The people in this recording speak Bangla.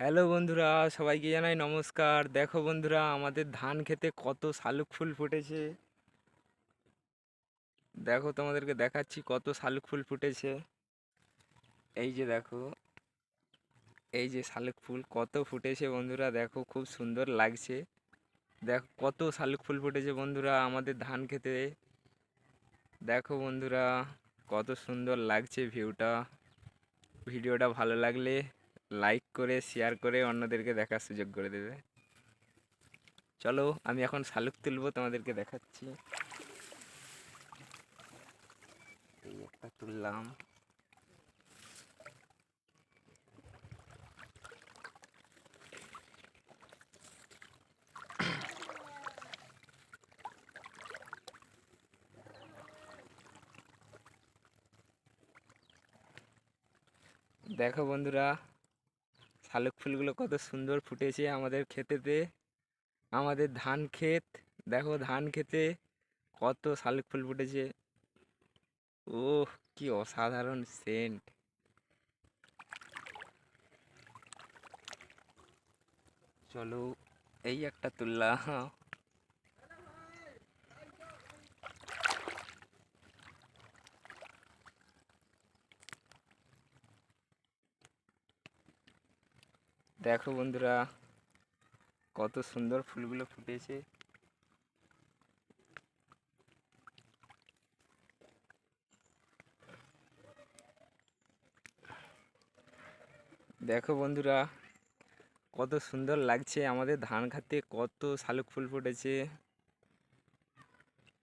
হ্যালো বন্ধুরা, সবাইকে জানাই নমস্কার। দেখো বন্ধুরা, আমাদের ধান খেতে কত শালুক ফুল ফুটেছে। দেখো, তোমাদেরকে দেখাচ্ছি কত শালুক ফুল ফুটেছে। এই যে দেখো, এই যে শালুক ফুল কত ফুটেছে বন্ধুরা, দেখো খুব সুন্দর লাগছে। দেখো কত শালুক ফুল ফুটেছে বন্ধুরা আমাদের ধান খেতে। দেখো বন্ধুরা, কত সুন্দর লাগছে ভিউটা। ভিডিওটা ভালো লাগলে লাইক করে শেয়ার করে অন্যদেরকে দেখার সুযোগ করে দেবে। চলো, আমি এখন শালুক তুলবো, তোমাদেরকে দেখাচ্ছি। এই একটা তুললাম। দেখো বন্ধুরা, শালুক ফুলগুলো কত সুন্দর ফুটেছে আমাদের ক্ষেতেতে। আমাদের ধান ক্ষেত, দেখো ধান ক্ষেতে কত শালুক ফুল ফুটেছে। ওহ, কি অসাধারণ সেন্ট। চলো, এই একটা তুললাম। দেখো বন্ধুরা, কত সুন্দর ফুলগুলো ফুটেছে। দেখো বন্ধুরা, কত সুন্দর লাগছে আমাদের ধান খেতে কত শালুক ফুল ফুটেছে।